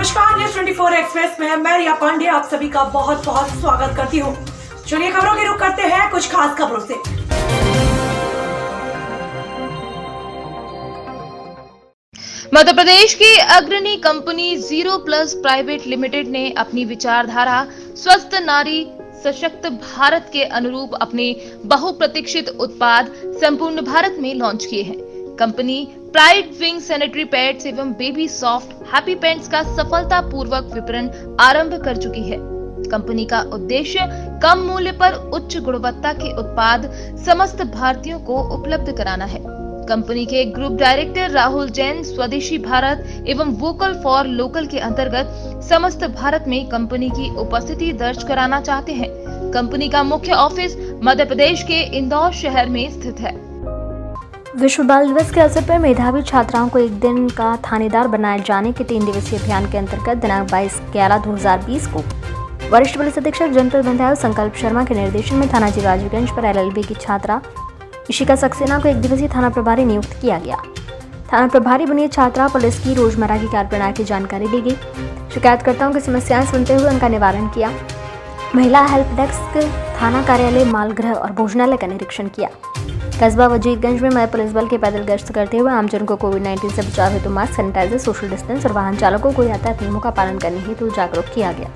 नमस्कार, news 24 express में मैं रिया पांडे आप सभी का बहुत बहुत स्वागत करती हूँ। चलिए खबरों की रुख करते हैं कुछ खास खबरों से। मध्य प्रदेश की अग्रणी company zero plus private limited ने अपनी विचारधारा स्वस्थ नारी सशक्त भारत के अनुरूप अपने बहुप्रतीक्षित उत्पाद संपूर्ण भारत में लॉन्च किए हैं। Company pride wing sanitary pads एवं बेबी सॉफ्ट हैप्पी पैंट्स का सफलतापूर्वक विपणन आरंभ कर चुकी है। कंपनी का उद्देश्य कम मूल्य पर उच्च गुणवत्ता के उत्पाद समस्त भारतीयों को उपलब्ध कराना है। कंपनी के ग्रुप डायरेक्टर राहुल जैन स्वदेशी भारत एवं वोकल फॉर लोकल के अंतर्गत समस्त भारत में कंपनी की उपस्थिति दर्ज कराना चाहते हैं। कंपनी का मुख्य ऑफिस मध्य प्रदेश के इंदौर शहर में स्थित है। विश्व बाल दिवस के अवसर पर मेधावी छात्राओं को एक दिन का थानेदार बनाए जाने के 3 दिवसीय अभियान के अंतर्गत दिनांक 22/11/2020 को वरिष्ठ पुलिस अधीक्षक जनपद विधायक संकल्प शर्मा के निर्देशन में थाना जीवाजीगंज पर LLB की छात्रा इशिका सक्सेना को 1 दिवसीय थाना प्रभारी नियुक्त किया गया। थाना प्रभारी बनी छात्रा पुलिस की रोजमर्रा की कार्यप्रणाली की जानकारी ली गई, शिकायतकर्ताओं की समस्याएं सुनते हुए उनका निवारण किया, महिला हेल्प डेस्क, थाना कार्यालय, मालगृह और भोजनालय का निरीक्षण किया। कस्बा वजीरगंज में मध्य पुलिस बल के पैदल गश्त करते हुए आमजन को कोविड-19 से बचाव हेतु मास्क, सैनिटाइजर, सोशल डिस्टेंस और वाहन चालकों को यातायात नियमों का पालन करने हेतु जागरूक किया गया।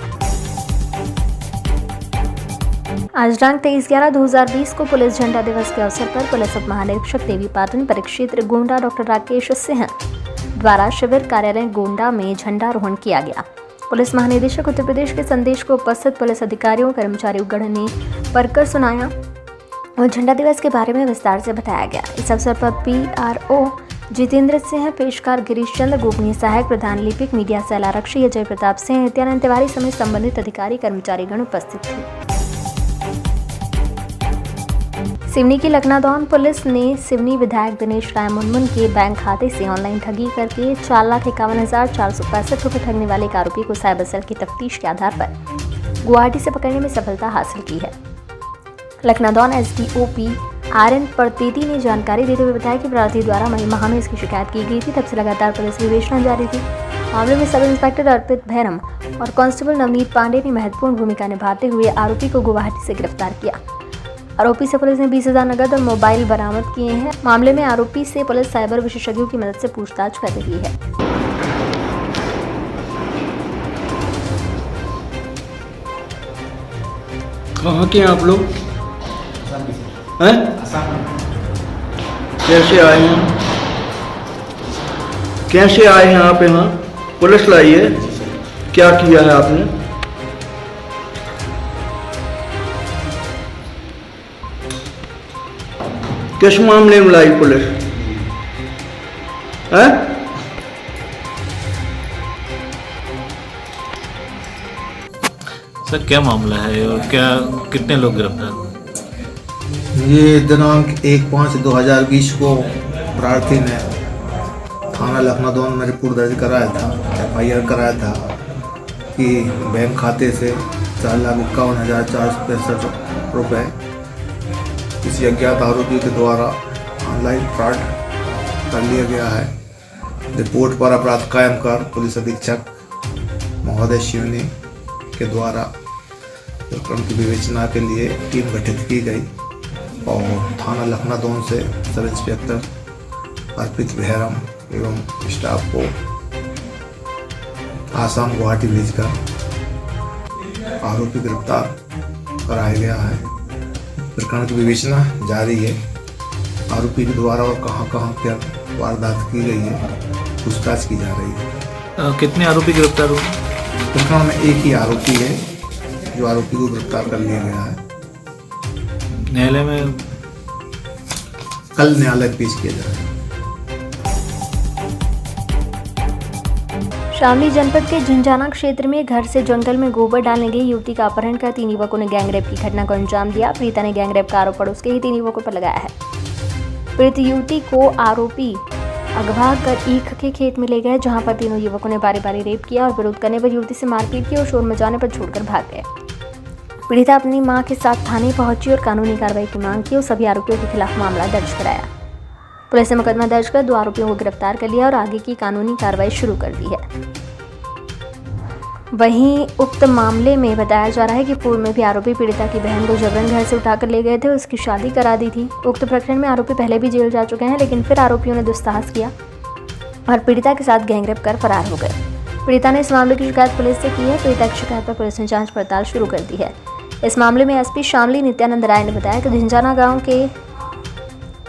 आज दिनांक 23/11/2020 को पुलिस झंडा दिवस के अवसर पर पुलिस उप महानिरीक्षक देवी पाटन परिक्षेत्र गोंडा डॉक्टर राकेश सिंह द्वारा शिविर कार्यालय गोंडा में झंडारोहण किया गया। पुलिस महानिदेशक उत्तर प्रदेश के संदेश को उपस्थित पुलिस अधिकारियों कर्मचारियों गण ने पढ़कर सुनाया और झंडा दिवस के बारे में विस्तार से बताया गया। इस अवसर पर PRO जितेंद्र सिंह, पेशकार गिरीश चंद्र, गोपनीय सहायक प्रधान लिपिक मीडिया सेल आरक्षी अजय प्रताप सिंह, नित्यानंद तिवारी समेत संबंधित अधिकारी कर्मचारी गण उपस्थित थे। सिवनी की लखनादौन पुलिस ने सिवनी विधायक दिनेश राय मुनमुन के बैंक खाते से ऑनलाइन ठगी करके 4,51,465 रुपये ठगने वाले एक आरोपी को साइबर सेल की तफ्तीश के आधार पर गुवाहाटी से पकड़ने में सफलता हासिल की है। लखनादौन SDOP RN परतेती ने जानकारी देते हुए बताया कि अपराधी द्वारा मई माह में इसकी शिकायत की गई थी। तब से लगातार पुलिस विवेचना जारी थी। मामले में सब इंस्पेक्टर अर्पित भैरम और कांस्टेबल नवनीत पांडे ने महत्वपूर्ण भूमिका निभाते हुए आरोपी को गुवाहाटी से गिरफ्तार किया। आरोपी से पुलिस ने 20,000 नकद और मोबाइल बरामद किए हैं। मामले में आरोपी से पुलिस साइबर विशेषज्ञों की मदद से पूछताछ कर रही है। कहाँ के आप लोग हैं? कैसे आए हैं? कैसे आए हैं आप यहाँ? पुलिस लाई है? क्या किया है आपने? किस मामले में लाई पुलिस है? सर क्या मामला है और क्या कितने लोग गिरफ्तार हुए? ये दिनांक 1/5/2020 को प्रार्थी ने थाना लखनादौन में रिपोर्ट दर्ज कराया था, FIR कराया था कि बैंक खाते से 4,51,465 रुपये किसी अज्ञात आरोपी के द्वारा ऑनलाइन फ्रॉड कर लिया गया है। रिपोर्ट पर अपराध कायम कर पुलिस अधीक्षक महोदय शिवनी के द्वारा प्रकरण की विवेचना के लिए टीम गठित की गई और थाना लखनादौन से सब इंस्पेक्टर अर्पित भैरम एवं स्टाफ को आसाम गुवाहाटी भेजकर आरोपी गिरफ्तार कराया गया है। प्रकरण की विवेचना जारी है। आरोपी के द्वारा और कहां क्या वारदात की गई है पूछताछ की जा रही है। कितने आरोपी गिरफ्तार हुए? प्रकरण में एक ही आरोपी है जो आरोपी को गिरफ्तार कर लिया गया है। न्यायालय में कल न्यायालय पेश किया जाएगा। शामली जनपद के झंझाना क्षेत्र में घर से जंगल में गोबर डालने गई युवती का अपहरण कर 3 युवकों ने गैंगरेप की घटना को अंजाम दिया। पीड़िता ने गैंगरेप का आरोप पड़ोस के ही 3 युवकों पर लगाया है। पीड़ित युवती को आरोपी अगवा कर ईख के खेत में ले गए, जहां पर तीनों युवकों ने बारी बारी रेप किया और विरोध करने पर युवती से मारपीट की और शोर मचाने पर छोड़कर भाग गए। पीड़िता अपनी मां के साथ थाने पहुंची और कानूनी कार्रवाई की मांग की और सभी आरोपियों के खिलाफ मामला दर्ज कराया। पुलिस ने मुकदमा दर्ज कर 2 आरोपियों को गिरफ्तार कर लिया और आगे की कानूनी कार्रवाई शुरू कर दी है। वहीं उक्त मामले में बताया जा रहा है कि पूर्व में भी आरोपी पीड़िता की बहन को जबरन घर से उठाकर ले गए थे, उसकी शादी करा दी थी। उक्त प्रकरण में आरोपी पहले भी जेल जा चुके हैं, लेकिन फिर आरोपियों ने दुस्साहस किया और पीड़िता के साथ गैंगरेप कर फरार हो गए। पीड़िता ने इस मामले की शिकायत पुलिस से की है। पीड़िता की शिकायत पर पुलिस ने जांच पड़ताल शुरू कर दी है। इस मामले में एसपी शामली नित्यानंद राय ने बताया कि झिंझाना गांव के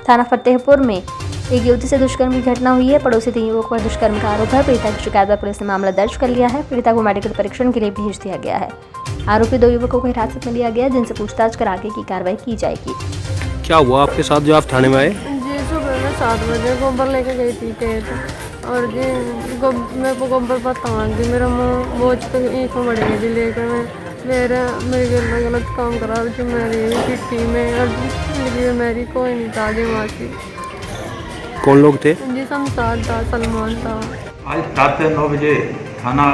थाना फतेहपुर में एक युवती से दुष्कर्म की घटना हुई है। पड़ोसी 3 युवकों पर दुष्कर्म का आरोप है। पीड़िता की शिकायत पर पुलिस ने मामला दर्ज कर लिया है। पीड़िता को मेडिकल परीक्षण के लिए भेज दिया गया है। आरोपी 2 युवकों को हिरासत में लिया गया, जिनसे पूछताछ कर आगे की कार्रवाई की जाएगी। क्या हुआ आपके साथ जो आप थाने में आए? जी सुबह में 7 बजे गोबर लेके गई थी खेत और जी मेरे को गोबर पर तान दी, मेरा मुँह बोझ पे ईख मड़ गई थी लेकर मेरे गलत काम करा जी मेरी चिट्ठी में और मेरी कोई नहीं था जी मासी। कौन लोग थे? जी शमशाद था, सलमान था। आज प्रातः 9 बजे थाना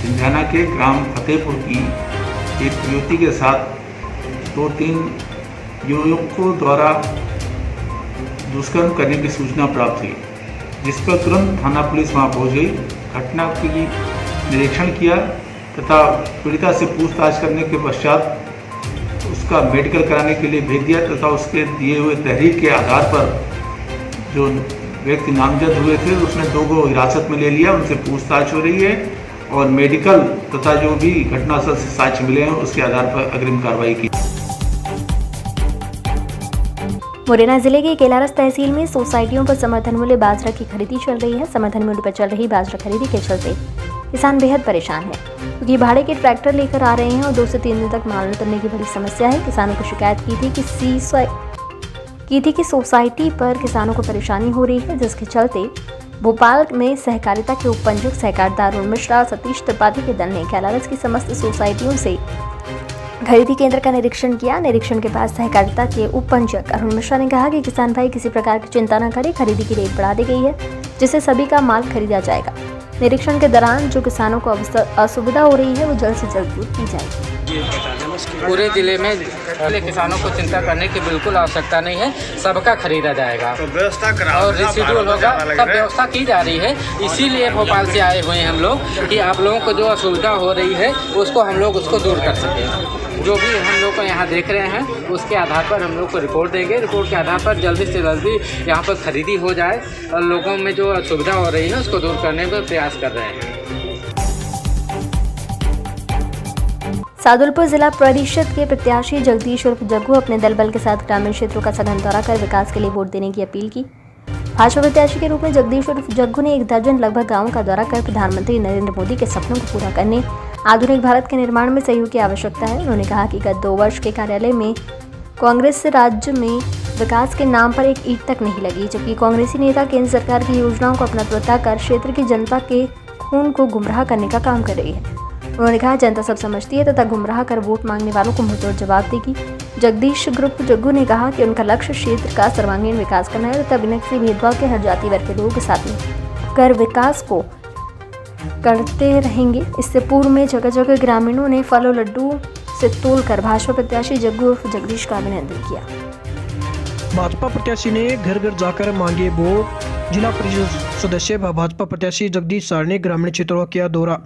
झिंझाना के ग्राम फतेहपुर की एक युवती के साथ 2-3 युवकों द्वारा दुष्कर्म करने की सूचना प्राप्त हुई, जिस पर तुरंत थाना पुलिस वहां पहुंच गई। घटना की निरीक्षण किया तथा पीड़िता से पूछताछ करने के पश्चात उसका मेडिकल कराने के लिए भेज दिया तथा उसके दिए हुए तहरीर के आधार पर जो व्यक्ति नामजद हुए थे उसने 2 को हिरासत में ले लिया। उनसे पूछताछ हो रही है और मेडिकल तथा जो भी घटनास्थल से साक्ष्य मिले हैं उसके आधार पर अग्रिम कार्रवाई की। मुरैना जिले के केलारस तहसील में सोसाइटियों पर समर्थन मूल्य बाजरा की खरीदी चल रही है। समर्थन मूल्य पर चल रही बाजरा खरीदी के चलते किसान बेहद परेशान है, क्योंकि भाड़े के ट्रैक्टर लेकर आ रहे हैं और 2 से 3 दिन तक माल उतरने की बड़ी समस्या है। किसानों को शिकायत की थी कि सोसाइटी पर किसानों को परेशानी हो रही है, जिसके चलते भोपाल में सहकारिता के उपपंजीयक सहकारिता अरुण मिश्रा सतीश त्रिपाठी के दल ने केलारस की समस्त सोसाइटियों से खरीदी केंद्र का निरीक्षण किया। निरीक्षण के बाद सहकारिता के उपपंजीयक अरुण मिश्रा ने कहा कि किसान भाई किसी प्रकार की चिंता न करें, खरीदी की रेट बढ़ा दी गई है, जिससे सभी का माल खरीदा जाएगा। निरीक्षण के दौरान जो किसानों को असुविधा हो रही है वो जल्द से जल्द दूर की जाएगी। पूरे जिले में किसानों को चिंता करने की बिल्कुल आवश्यकता नहीं है, सबका खरीदा जाएगा तो व्यवस्था और रिसीड्यूल होगा, सब व्यवस्था की जा रही है। इसीलिए भोपाल से आए हुए हैं हम लोग कि आप लोगों को जो असुविधा हो रही है उसको हम लोग उसको दूर कर सकें। जो भी हम लोग को यहाँ देख रहे हैं उसके आधार पर हम लोग को रिपोर्ट देंगे। रिपोर्ट के आधार पर जल्दी से जल्दी यहाँ पर खरीदी हो जाए और लोगों में जो असुविधा हो रही है उसको दूर करने का प्रयास कर रहे हैं। सादुलपुर जिला परिषद के प्रत्याशी जगदीश उर्फ जग्गू अपने दल बल के साथ ग्रामीण क्षेत्रों का सघन दौरा कर विकास के लिए वोट देने की अपील की। भाजपा प्रत्याशी के रूप में जगदीश उर्फ जग्गू ने 1 दर्जन लगभग गांवों का दौरा कर प्रधानमंत्री नरेंद्र मोदी के सपनों को पूरा करने, आधुनिक भारत के निर्माण में सहयोग की आवश्यकता है। उन्होंने कहा कि गत 2 वर्ष के कार्यालय में कांग्रेस राज्य में विकास के नाम पर एक ईंट तक नहीं लगी, जबकि कांग्रेसी नेता केंद्र सरकार की योजनाओं को अपना कर क्षेत्र की जनता के खून को गुमराह करने का काम कर रही है। उन्होंने कहा जनता सब समझती है तथा गुमराह कर वोट मांगने वालों को मुंहतोड़ जवाब देगी। जगदीश ग्रुप जग्गू ने कहा कि उनका लक्ष्य क्षेत्र का सर्वांगीण विकास करना है तथा बिना किसी भेदभाव के हर जाति वर्ग के लोगों के साथ में कर विकास को करते रहेंगे। इससे पूर्व में जगह जगह ग्रामीणों ने फल और लड्डू से तोलकर भाजपा प्रत्याशी जग्गू उर्फ जगदीश का अभिनंदन किया। भाजपा प्रत्याशी ने घर घर जाकर मांगे वोट। जिला परिषद सदस्य व भाजपा प्रत्याशी जगदीश सार ने ग्रामीण क्षेत्रों का किया दौरा।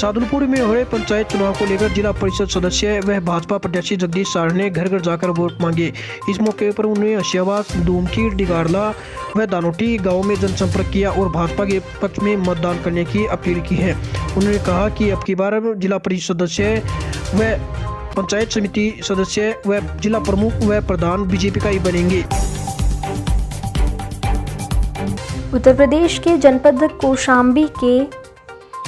सादुलपुर में हो रहे पंचायत चुनाव को लेकर जिला परिषद सदस्य व भाजपा प्रत्याशी जगदीश सार ने घर घर जाकर वोट मांगे। इस मौके पर उन्होंने अशियाबाद, डूमकी, डिगारला व दानोटी गाँव में जनसंपर्क किया और भाजपा के पक्ष में मतदान करने की अपील की है। उन्होंने कहा कि अब की बार जिला परिषद सदस्य व पंचायत समिति सदस्य व जिला प्रमुख व प्रधान बीजेपी का ही बनेंगे। उत्तर प्रदेश के जनपद कौशाम्बी के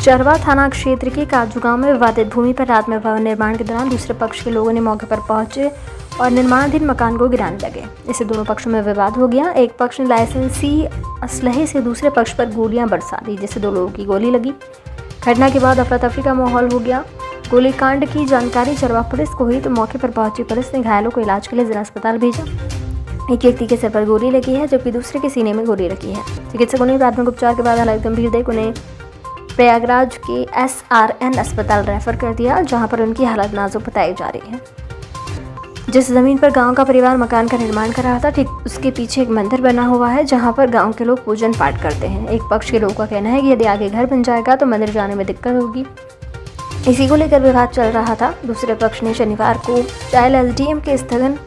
चरवा थाना क्षेत्र के काजू गांव में विवादित भूमि पर रात में भवन निर्माण के दौरान दूसरे पक्ष के लोगों ने मौके पर पहुंचे और निर्माणाधीन मकान को गिराने लगे। इससे दोनों पक्षों में विवाद हो गया। एक पक्ष ने लाइसेंसी असलहे से दूसरे पक्ष पर गोलियां बरसा दी, जिससे 2 लोगों की गोली लगी। घटना के बाद अफरा तफरी का माहौल हो गया। गोलीकांड की जानकारी चरवा पुलिस को हुई तो मौके पर पहुंची पुलिस ने घायलों को इलाज के लिए जिला अस्पताल भेजा। एक व्यक्ति के सिर पर गोली लगी है जबकि दूसरे के सीने में गोली लगी है। चिकित्सकों ने प्राथमिक उपचार के बाद हालत गंभीर देख उन्हें प्रयागराज के SRN अस्पताल रेफर कर दिया, जहां पर उनकी हालत नाजुक बताई जा रही है। जिस जमीन पर गांव का परिवार मकान का निर्माण कर रहा था, ठीक उसके पीछे एक मंदिर बना हुआ है जहां पर गांव के लोग पूजन पाठ करते हैं। एक पक्ष के लोगों का कहना है कि यदि आगे घर बन जाएगा तो मंदिर जाने में दिक्कत होगी। इसी को लेकर विवाद चल रहा था। दूसरे पक्ष ने शनिवार को चायल एसडीएम के स्थगन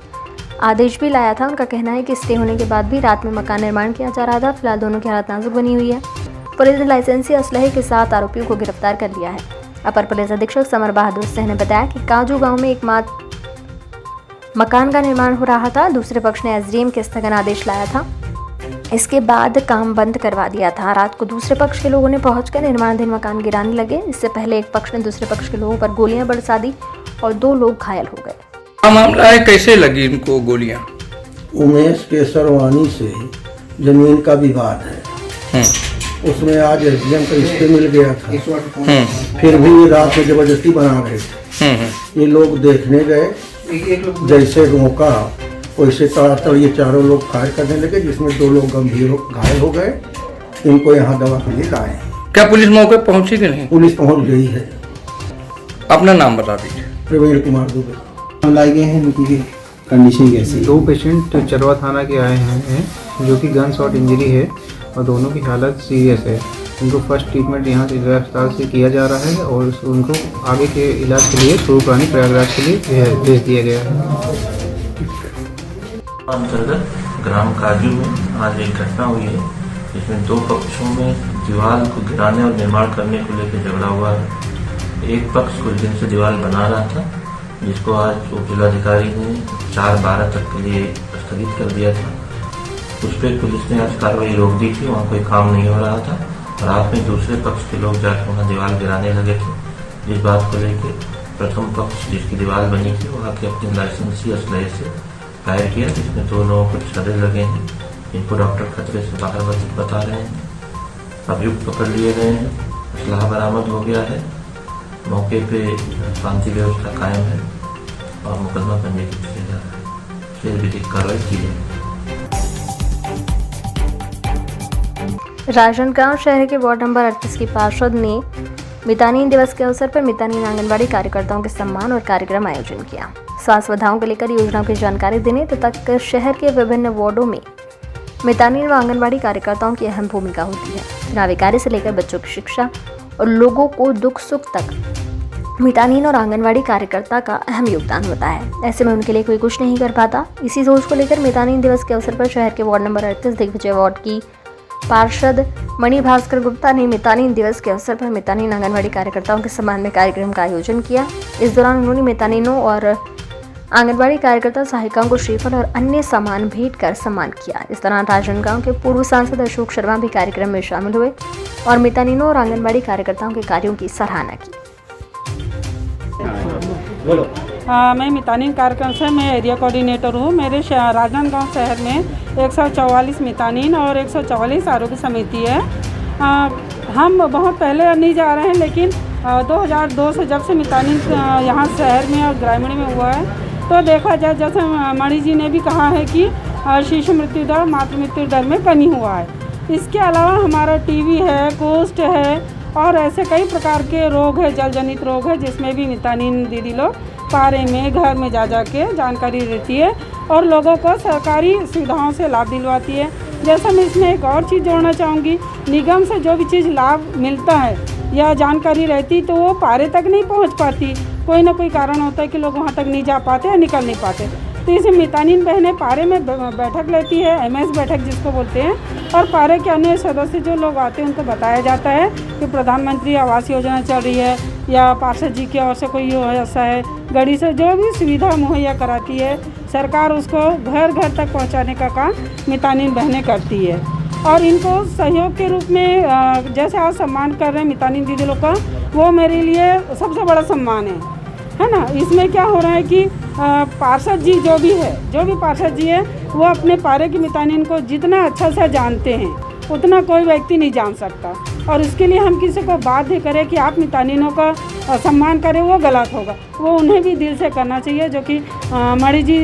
आदेश भी लाया था। उनका कहना है कि स्टे होने के बाद भी रात में मकान निर्माण किया जा रहा था। फिलहाल दोनों की हालत नाजुक बनी हुई है। पुलिस ने लाइसेंसी असलहे के साथ आरोपियों को गिरफ्तार कर लिया है। अपर पुलिस अधीक्षक समर बहादुर सिंह ने बताया कि काजू गांव में एक मकान का निर्माण हो रहा था। दूसरे पक्ष ने एसडीएम के स्थगन आदेश लाया था। इसके बाद काम बंद करवा दिया था। रात को दूसरे पक्ष के लोगों ने पहुंचकर निर्माणाधीन मकान गिराने लगे। इससे पहले एक पक्ष ने दूसरे पक्ष के लोगों पर गोलियां बरसा दी और 2 लोग घायल हो गए। मामला है, कैसे लगी इनको गोलियां? उमेश केसरवानी से जमीन का विवाद है। उसमें आज एसडीएम का स्टे मिल गया था। फिर भी ये रात में जबरदस्ती बना रहे थे। ये लोग देखने गए, जैसे रोका वैसे तड़ातड़ ये चारों लोग फायर करने लगे, जिसमें 2 लोग गंभीर घायल हो गए। इनको यहाँ दवा के लिए लाए। क्या पुलिस मौके पहुंची कि नहीं? पुलिस पहुंच गई है। अपना नाम बता दीजिए। प्रवीण कुमार दुबे। लाए गए हैं, इनकी कंडीशन कैसी? 2 पेशेंट चरवा थाना के आए हैं जो कि गन शॉट इंजरी है और दोनों की हालत सीरियस है। उनको फर्स्ट ट्रीटमेंट यहाँ से जिला अस्पताल से किया जा रहा है और उनको आगे के इलाज के लिए स्वरूपरानी प्रयागराज के लिए भेज दिया गया है। अंतर्गत ग्राम काजू में आज एक घटना हुई है, जिसमें 2 पक्षों में दीवार को गिराने और निर्माण करने को लेकर झगड़ा हुआ है। एक पक्ष कुछ दिन से दीवार बना रहा था, जिसको आज उप जिलाधिकारी ने 4/12 तक के लिए स्थगित कर दिया था। उस पर पुलिस ने आज कार्रवाई रोक दी थी। वहाँ कोई काम नहीं हो रहा था। रात में दूसरे पक्ष के लोग जाकर वहाँ दीवार गिराने लगे थे, जिस बात को लेकर प्रथम पक्ष जिसकी दीवार बनी थी वहाँ के अपने लाइसेंसी असलहे से फायर किया, जिसमें 2 लोगों को छर्रे लगे हैं, जिनको डॉक्टर खतरे से बाहर बता रहे हैं। अभियुक्त पकड़ लिए गए हैं, असलहा बरामद हो गया है। मौके पे शांति व्यवस्था कायम है और मुकदमा पंजीकृत किया जा रहा है। फिर विधिक कार्रवाई की जाएगी। राजनांदगांव शहर के वार्ड नंबर 38 की पार्षद ने मितानिन दिवस के अवसर पर मितानिन आंगनबाड़ी कार्यकर्ताओं के सम्मान और कार्यक्रम आयोजन किया। स्वास्थ्य सुविधाओं को लेकर योजनाओं की जानकारी देने तथा शहर के विभिन्न वार्डों में मितानिन व आंगनबाड़ी कार्यकर्ताओं की अहम भूमिका होती है। चुनावी कार्य से लेकर बच्चों की शिक्षा और लोगों को दुख सुख तक मितानिन और आंगनबाड़ी कार्यकर्ता का अहम योगदान होता है। ऐसे में उनके लिए कोई कुछ नहीं कर पाता। इसी सोच को लेकर मितानिन दिवस के अवसर पर शहर के वार्ड नंबर 38 दिग्विजय वार्ड की पार्षद मणि भास्कर गुप्ता ने मितानिन दिवस के अवसर पर मितानिन आंगनबाड़ी कार्यकर्ताओं के सम्मान में कार्यक्रम का आयोजन किया। इस दौरान उन्होंने मितानिनों और आंगनबाड़ी कार्यकर्ता सहायिकाओं को श्रीफल और अन्य सामान भेंट कर सम्मान किया। इस दौरान राजनांदगांव के पूर्व सांसद अशोक शर्मा भी कार्यक्रम में शामिल हुए और मितानिनों और आंगनबाड़ी कार्यकर्ताओं के कार्यों की सराहना की। मैं मितानिन कार्यक्रम से मैं एरिया कोऑर्डिनेटर हूँ। मेरे राजनांदगांव शहर में 144 मितानिन और 144 आरोग्य समिति है। हम बहुत पहले नहीं जा रहे हैं, लेकिन 2002 से जब से मितानिन यहाँ शहर में और ग्रामीण में हुआ है, तो देखा जाए जैसे मणि जी ने भी कहा है कि शिशु मृत्यु दर, मातृ मृत्यु दर में कमी हुआ है। इसके अलावा हमारा टीबी है, कुष्ठ है और ऐसे कई प्रकार के रोग है, जल जनित रोग है, जिसमें भी मितानिन दीदी लोग पारे में घर में जा के जानकारी देती है और लोगों को सरकारी सुविधाओं से लाभ दिलवाती है। जैसे मैं इसमें एक और चीज़ जोड़ना चाहूँगी, निगम से जो भी चीज़ लाभ मिलता है या जानकारी रहती तो वो पारे तक नहीं पहुँच पाती। कोई ना कोई कारण होता है कि लोग वहाँ तक नहीं जा पाते या निकल नहीं पाते। तो इसे मितानिन बहनें पारे में बैठक लेती है, MS बैठक जिसको बोलते हैं, और पारे के अन्य सदस्य जो लोग आते हैं उनको बताया जाता है कि प्रधानमंत्री आवास योजना चल रही है या पार्षद जी की ओर से कोई ऐसा है, गड़ी से जो भी सुविधा मुहैया कराती है सरकार, उसको घर घर तक पहुँचाने का काम मितानिन बहनें करती है। और इनको सहयोग के रूप में जैसे आज सम्मान कर रहे हैं मितानिन दीदी लोग का, वो मेरे लिए सबसे बड़ा सम्मान है ना। इसमें क्या हो रहा है कि पार्षद जी जो भी पार्षद जी है वो अपने पारे की मितानिन को जितना अच्छा से जानते हैं उतना कोई व्यक्ति नहीं जान सकता, और इसके लिए हम किसी को बाध्य करें कि आप मितानिनों का सम्मान करें, वो गलत होगा। वो उन्हें भी दिल से करना चाहिए, जो कि मणि जी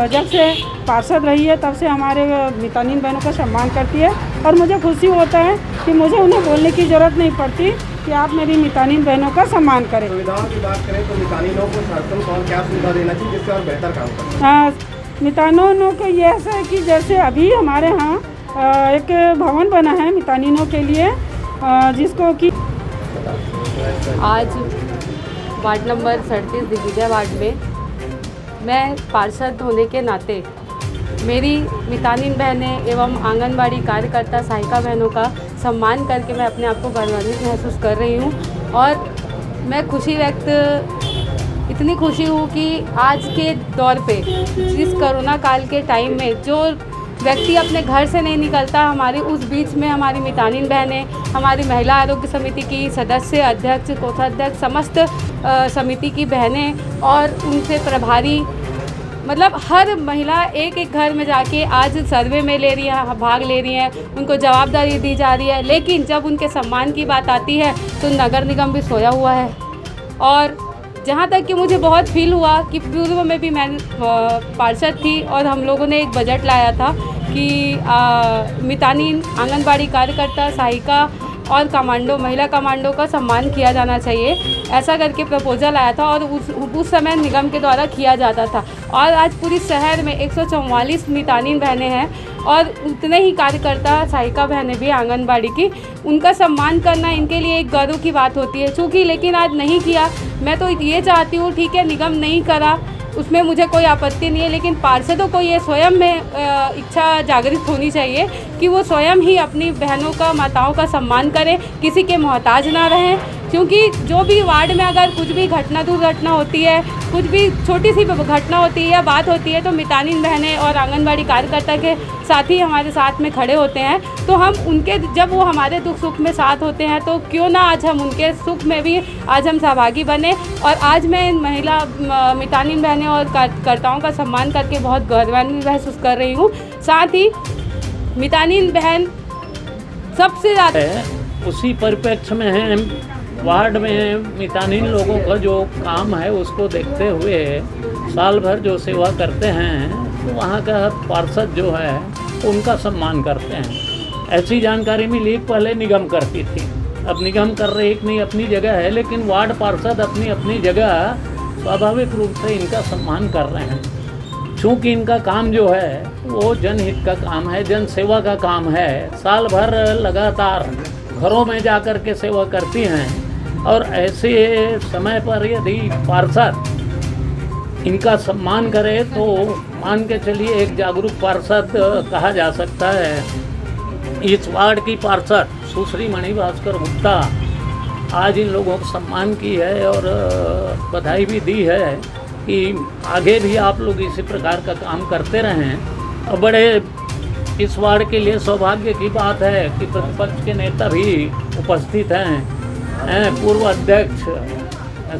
जब से पार्षद रही है तब से हमारे मितानिन बहनों का सम्मान करती है। और मुझे खुशी होता है कि मुझे उन्हें बोलने की ज़रूरत नहीं पड़ती कि आप मेरी मितानिन बहनों का सम्मान करें। सुविधाओं की बात करें तो मितानिनों को शासन को क्या सुविधा देना चाहिए जिससे और बेहतर काम करें? मितानिनों को ये ऐसा है कि जैसे अभी हमारे यहाँ एक भवन बना है मितानिनों के लिए, जिसको कि वार्ड नंबर 37 दिग्विजय वार्ड में मैं पार्षद होने के नाते मेरी मितानिन बहनें एवं आंगनबाड़ी कार्यकर्ता सहायिका बहनों का सम्मान करके मैं अपने आप को गौरवान्वित महसूस कर रही हूँ। और मैं इतनी खुशी हूँ कि आज के दौर पे जिस कोरोना काल के टाइम में जो व्यक्ति अपने घर से नहीं निकलता, हमारी उस बीच में हमारी मितानिन बहनें, हमारी महिला आरोग्य समिति की सदस्य, अध्यक्ष, कोषाध्यक्ष, समस्त समिति की बहनें और उनसे प्रभारी, मतलब हर महिला एक एक घर में जाके आज सर्वे में ले रही है, भाग ले रही हैं, उनको जवाबदारी दी जा रही है। लेकिन जब उनके सम्मान की बात आती है तो नगर निगम भी सोया हुआ है। और जहाँ तक कि मुझे बहुत फील हुआ कि पूर्व में भी मैं पार्षद थी और हम लोगों ने एक बजट लाया था कि मितानिन, आंगनबाड़ी कार्यकर्ता, सहायिका और कमांडो, महिला कमांडो का सम्मान किया जाना चाहिए, ऐसा करके प्रपोजल आया था और उस समय निगम के द्वारा किया जाता था। और आज पूरी शहर में 144 मितानिन बहनें हैं और उतने ही कार्यकर्ता, सहायिका बहनें भी आंगनबाड़ी की, उनका सम्मान करना इनके लिए एक गर्व की बात होती है। चूँकि लेकिन आज नहीं किया, मैं तो ये चाहती हूँ, ठीक है निगम नहीं करा, उसमें मुझे कोई आपत्ति नहीं है, लेकिन पार्षदों को ये स्वयं में इच्छा जागृत होनी चाहिए कि वो स्वयं ही अपनी बहनों का, माताओं का सम्मान करें, किसी के मोहताज ना रहें। क्योंकि जो भी वार्ड में अगर कुछ भी घटना, दुर्घटना होती है, कुछ भी छोटी सी घटना होती है या बात होती है, तो मितानिन बहनें और आंगनबाड़ी कार्यकर्ता के साथी हमारे साथ में खड़े होते हैं। तो हम उनके, जब वो हमारे दुख सुख में साथ होते हैं, तो क्यों ना आज हम उनके सुख में भी आज हम सहभागी बने। और आज मैं इन महिला मितानिन बहनें और कार्यकर्ताओं का सम्मान करके बहुत गौरवान्वित महसूस कर रही हूँ। साथ ही मितानिन बहन सबसे ज़्यादा उसी परिप्रेक्ष्य में है, वार्ड में मितानिन लोगों का जो काम है उसको देखते हुए साल भर जो सेवा करते हैं, तो वहाँ का पार्षद जो है उनका सम्मान करते हैं। ऐसी जानकारी मिली, पहले निगम करती थी, अब निगम कर रही नहीं, अपनी जगह है, लेकिन वार्ड पार्षद अपनी अपनी जगह स्वाभाविक रूप से इनका सम्मान कर रहे हैं। चूँकि इनका काम जो है वो जनहित का काम है, जन सेवा का काम है। साल भर लगातार घरों में जाकर के सेवा करती हैं और ऐसे समय पर यदि पार्षद इनका सम्मान करे तो मान के चलिए एक जागरूक पार्षद कहा जा सकता है। इस वार्ड की पार्षद सुश्री मणि भास्कर गुप्ता आज इन लोगों को सम्मान की है और बधाई भी दी है कि आगे भी आप लोग इसी प्रकार का काम करते रहें। और बड़े इस वार्ड के लिए सौभाग्य की बात है कि प्रतिपक्ष के नेता भी उपस्थित हैं, पूर्व अध्यक्ष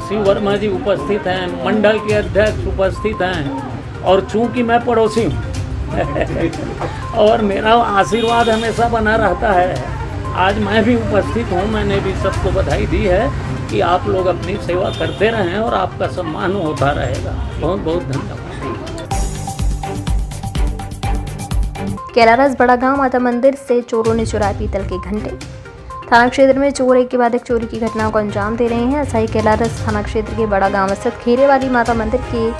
शिव वर्मा जी उपस्थित हैं, मंडल के अध्यक्ष उपस्थित हैं और चूंकि मैं पड़ोसी हूँ और मेरा आशीर्वाद हमेशा बना रहता है, आज मैं भी उपस्थित हूँ। मैंने भी सबको बधाई दी है कि आप लोग अपनी सेवा करते रहें और आपका सम्मान होता रहेगा। बहुत बहुत धन्यवाद। कैलारस बड़ा गांव माता मंदिर से चोरों ने चुराए पीतल के घंटे। थाना क्षेत्र में चोर एक के बाद एक चोरी की घटनाओं को अंजाम दे रहे हैं। ऐसा ही कैलारस थाना क्षेत्र के बड़ा गांव स्थित खेरे वाली माता मंदिर की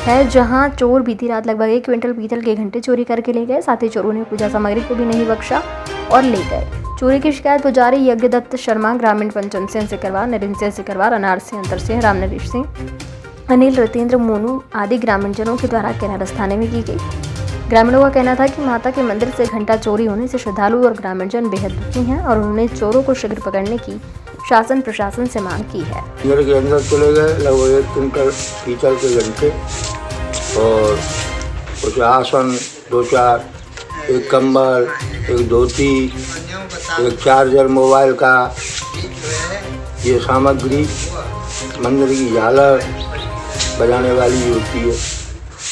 है, जहां चोर बीती रात लगभग 1 क्विंटल पीतल के घंटे चोरी करके ले गए। साथ ही चोरों ने पूजा सामग्री को भी नहीं बख्शा और ले गए। चोरी की शिकायत पुजारी यज्ञदत्त शर्मा, ग्रामीण पंचम सिंह सिकरवार, नरेंद्र सिंह सिकरवार, अनार सिंह, अंतर सिंह, रामनरेश सिंह, अनिल, रतेंद्र, मोनू आदि ग्रामीणजनों के द्वारा कैलारस थाने में की गई। ग्रामीणों का कहना था कि माता के मंदिर से घंटा चोरी होने से श्रद्धालु और ग्रामीणजन बेहद दुखी हैं और उन्होंने चोरों को शीघ्र पकड़ने की शासन प्रशासन से मांग की है। मंदिर के अंदर चले गए लगभग 1 क्विंटल पीतल के घंटे और कुछ आसन, 2-4, एक कंबल, एक धोती, एक चार्जर मोबाइल का, ये सामग्री, मंदिर की झालर बजाने वाली होती है,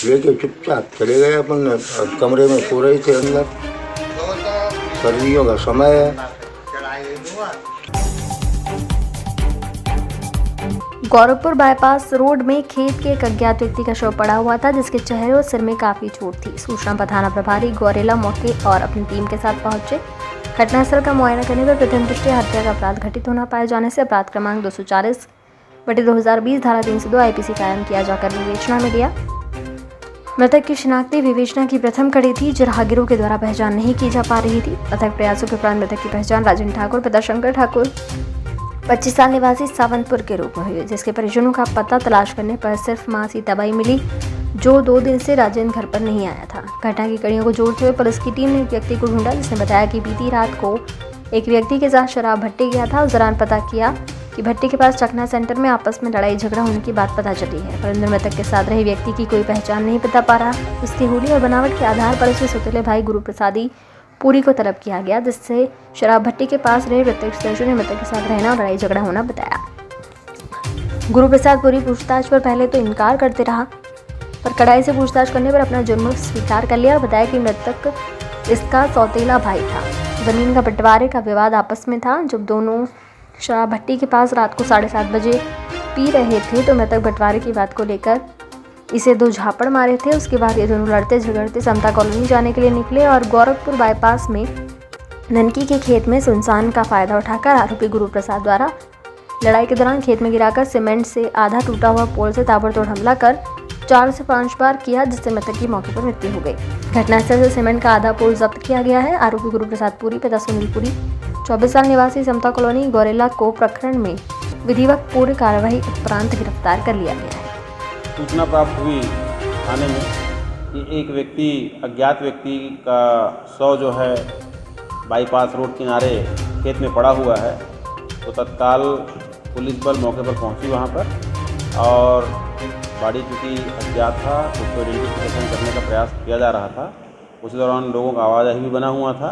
लेके चुपचाप चले गए। अपन कमरे में सो रहे थे अंदर, सर्दियों का समय है। गौरवपुर बाईपास रोड में खेत के एक अज्ञात व्यक्ति का शव पड़ा हुआ था, जिसके चेहरे और सिर में काफी चोट थी। सूचना पर थाना प्रभारी गौरेला मौके और अपनी टीम के साथ पहुंचे। घटनास्थल का मुआयना करने पर प्रथम दृष्टया हत्या का अपराध घटित होना पाए जाने से अपराध क्रमांक 240/2020 धारा 302 IPC कायम किया जाकर विवेचना में लिया। मृतक की शिनाख्ती विवेचना की प्रथम कड़ी थी। राहगीरों के द्वारा पहचान नहीं की जा पा रही थी। अथक प्रयासों के उपरांत मृतक की पहचान राजन ठाकुर, पिता शंकर ठाकुर, 25 साल निवासी सावंतपुर के रूप में हुई, जिसके परिजनों का पता तलाश करने पर सिर्फ मां सीताबाई मिली, जो 2 दिन से राजेंद्र घर पर नहीं आया था। घटना की कड़ियों को जोड़ते हुए पुलिस की टीम ने एक व्यक्ति को ढूंढा, जिसने बताया कि बीती रात को एक व्यक्ति के साथ शराब भट्टी गया था। उस दौरान पता किया कि भट्टी के पास चकना सेंटर में आपस में लड़ाई झगड़ा होने की बात पता चली है, परंतु मृतक के साथ रहे व्यक्ति की कोई पहचान नहीं बता पा रहा। उसकी होली और बनावट के आधार पर उसके सौतेले भाई गुरु प्रसादी पुरी को तलब किया गया, जिससे शराब भट्टी के पास रहे प्रत्यक्षदर्शियों ने मृतक के साथ रहना और लड़ाई झगड़ा होना बताया। गुरु प्रसाद पुरी पूछताछ पर पहले तो इनकार करते रहा, पर कड़ाई से पूछताछ करने पर अपना जुर्म स्वीकार कर लिया और बताया कि मृतक इसका सौतेला भाई था। जमीन का बंटवारे का विवाद आपस में था। जब दोनों शराब भट्टी के पास रात को 7:30 बजे पी रहे थे तो मृतक बंटवारे की बात को लेकर इसे 2 झापड़ मारे थे। उसके बाद ये दोनों लड़ते झगड़ते समता कॉलोनी जाने के लिए निकले और गोरखपुर बाईपास में ननकी के खेत में सुनसान का फायदा उठाकर आरोपी गुरु प्रसाद द्वारा लड़ाई के दौरान खेत में गिराकर सीमेंट से आधा टूटा हुआ पोल से ताबड़तोड़ हमला कर 4 से 5 बार किया, जिससे मृतक की मौके पर मृत्यु हो गई। घटनास्थल से सीमेंट का आधा पोल जब्त किया गया है। आरोपी गुरु प्रसाद पुरी पिता सुनील पुरी 24 साल निवासी समता कॉलोनी गौरेला को प्रकरण में विधिवत पूर्ण कार्यवाही उपरांत गिरफ्तार कर लिया गया है। सूचना प्राप्त हुई थाने में कि एक व्यक्ति अज्ञात व्यक्ति का शव जो है बाईपास रोड किनारे खेत में पड़ा हुआ है, तो तत्काल पुलिस बल मौके पर पहुंची वहां पर, और बॉडी चूँकि अज्ञात था उसको आइडेंटिफिकेशन करने का प्रयास किया जा रहा था। उसी दौरान लोगों का आवाजाही भी बना हुआ था,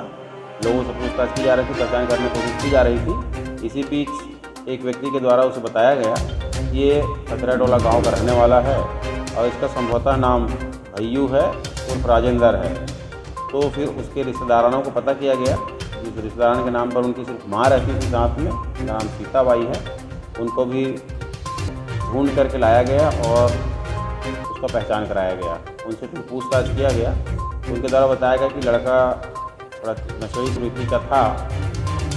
लोगों से पूछताछ की जा रही थी, पहचान करने की कोशिश की जा रही थी। इसी बीच एक व्यक्ति के द्वारा उसे बताया गया ये खतराटोला गांव का रहने वाला है और इसका संभवतः नाम भैयू है उर्फ राजेंद्र है। तो फिर उसके रिश्तेदारों को पता किया गया, जिस रिश्तेदारों के नाम पर उनकी सिर्फ माँ रहती थी साथ में, नाम सीताबाई है, उनको भी ढूंढ करके लाया गया और उसका पहचान कराया गया। उनसे फिर पूछताछ किया गया, उनके द्वारा बताया गया कि लड़का थोड़ा नशेड़ी प्रवृत्ति का था,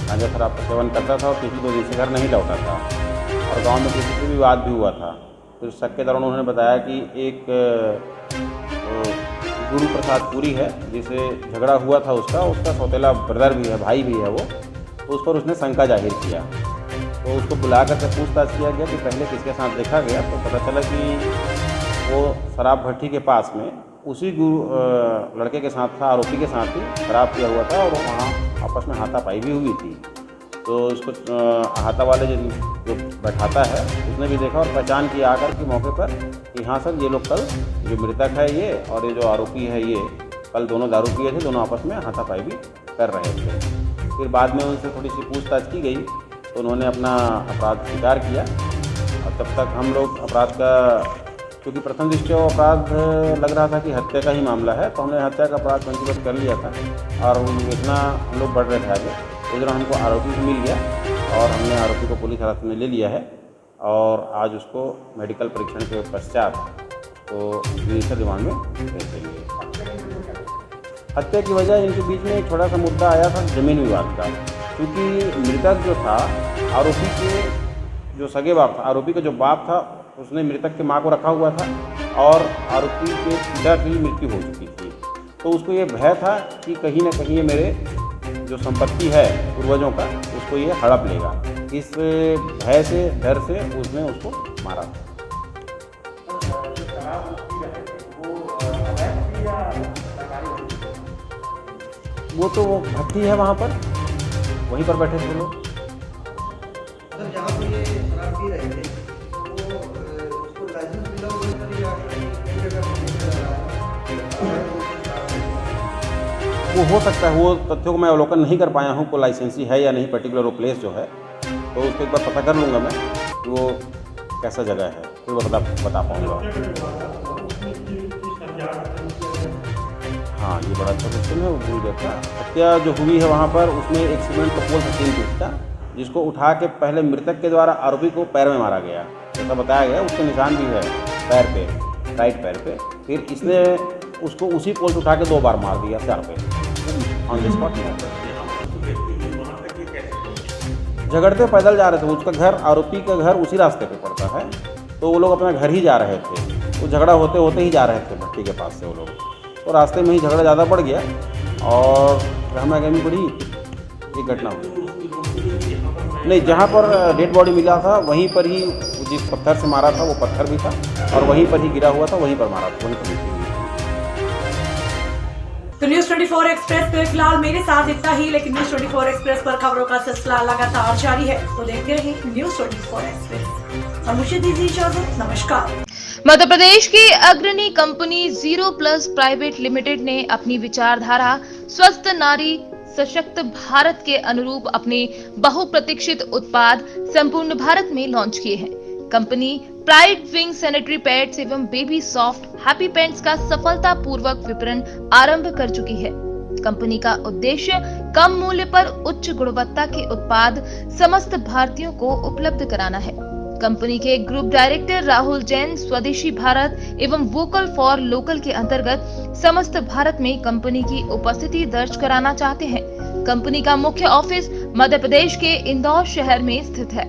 गांजा शराब का सेवन करता था और पिछले 2 दिन से घर नहीं लौटा था और गांव में किसी से भी विवाद भी हुआ था। फिर शक के दौरान उन्होंने बताया कि एक गुरु प्रसाद पुरी है जिसे झगड़ा हुआ था, उसका सौतेला ब्रदर भी है, भाई भी है वो, तो उस पर उसने शंका जाहिर किया। तो उसको बुला करके पूछताछ किया गया कि पहले किसके साथ देखा गया, तो पता चला कि वो शराब भट्टी के पास में उसी लड़के के साथ था, आरोपी के साथ ही शराब पिया हुआ था और वहाँ आपस में हाथापाई भी हुई थी। तो इसको हाथा वाले जो बैठाता है उसने भी देखा और पहचान किया आकर के मौके पर कि हाँ सर, ये लोग कल जो मृतक है ये और ये जो आरोपी है ये कल दोनों दारू पिए थे, दोनों आपस में हाथापाई भी कर रहे थे। फिर बाद में उनसे थोड़ी सी पूछताछ की गई तो उन्होंने अपना अपराध स्वीकार किया और तब तक हम लोग अपराध का, क्योंकि प्रथम दृष्टया अपराध लग रहा था कि हत्या का ही मामला है, तो हमने हत्या का अपराध पंजीबद्ध कर लिया था और इतना हम लोग बढ़ रहे थे आगे। उस दौरान हमको आरोपी भी मिल गया और हमने आरोपी को पुलिस हिरासत में ले लिया है और आज उसको मेडिकल परीक्षण के पश्चात तो जुडिशियल रिमांड में भेज देंगे। हत्या की वजह इनके बीच में एक छोटा सा मुद्दा आया था जमीन विवाद का, क्योंकि मृतक जो था आरोपी के जो सगे बाप था, आरोपी का जो बाप था उसने मृतक के माँ को रखा हुआ था और आरोपी के पिता की मृत्यु हो चुकी थी। तो उसको ये भय था कि कहीं ना कहीं ये मेरे जो संपत्ति है पूर्वजों का उसको ये हड़प लेगा। इस भय से, डर से उसने उसको मारा था। वो तो वो भट्टी है वहाँ पर, वहीं पर बैठे थे लोग। वो हो सकता है, वो तथ्यों को मैं अवलोकन नहीं कर पाया हूँ, कोई लाइसेंसी है या नहीं पर्टिकुलर वो प्लेस जो है, तो उसको एक बार पता कर लूँगा मैं कि वो कैसा जगह है, फिर वो बता पाऊँगा। हाँ, ये बड़ा अच्छा क्वेश्चन है, वो भूल गया था। हत्या जो हुई है वहाँ पर उसमें एक सीमेंट का पोल था 3 फीट का, जिसको उठा के पहले मृतक के द्वारा आरोपी को पैर में मारा गया, जैसा बताया गया। उसके निशान भी है पैर पे, राइट पैर पे। फिर इसने उसको उसी पोल से उठा के 2 बार मार दिया सर पे ऑन द स्पॉट। झगड़ते पैदल जा रहे थे, उसका घर, आरोपी का घर उसी रास्ते पे पड़ता है, तो वो लोग अपना घर ही जा रहे थे। वो झगड़ा होते होते ही जा रहे थे भट्टी के पास से वो लोग, तो रास्ते में ही झगड़ा ज़्यादा बढ़ गया और रहमा गहमी बड़ी एक घटना हुई। नहीं, जहाँ पर डेड बॉडी मिला था वहीं पर ही जिस पत्थर से मारा था वो पत्थर भी था और वहीं पर ही गिरा हुआ था, वहीं पर मारा था, वहीं पर मृत्यु हुई। तो न्यूज 24 एक्सप्रेस पे फिलहाल मेरे साथ इतना ही, लेकिन न्यूज 24 एक्सप्रेस पर खबरों का सिलसिला लगातार जारी है, तो देखते रहिए न्यूज 24 एक्सप्रेस और मुझे दीजिए इजाजत। नमस्कार। मध्य प्रदेश की अग्रणी कंपनी 0+ प्राइवेट लिमिटेड ने अपनी विचारधारा स्वस्थ नारी सशक्त भारत के अनुरूप अपने बहुप्रतीक्षित उत्पाद संपूर्ण भारत में लॉन्च किए हैं। Company pride wing sanitary pads एवं बेबी सॉफ्ट हैप्पी पैंट्स का सफलतापूर्वक विपणन आरंभ कर चुकी है। कंपनी का उद्देश्य कम मूल्य पर उच्च गुणवत्ता के उत्पाद समस्त भारतीयों को उपलब्ध कराना है। कंपनी के ग्रुप डायरेक्टर राहुल जैन स्वदेशी भारत एवं वोकल फॉर लोकल के अंतर्गत समस्त भारत में कंपनी की उपस्थिति दर्ज कराना चाहते हैं। कंपनी का मुख्य ऑफिस मध्य प्रदेश के इंदौर शहर में स्थित है।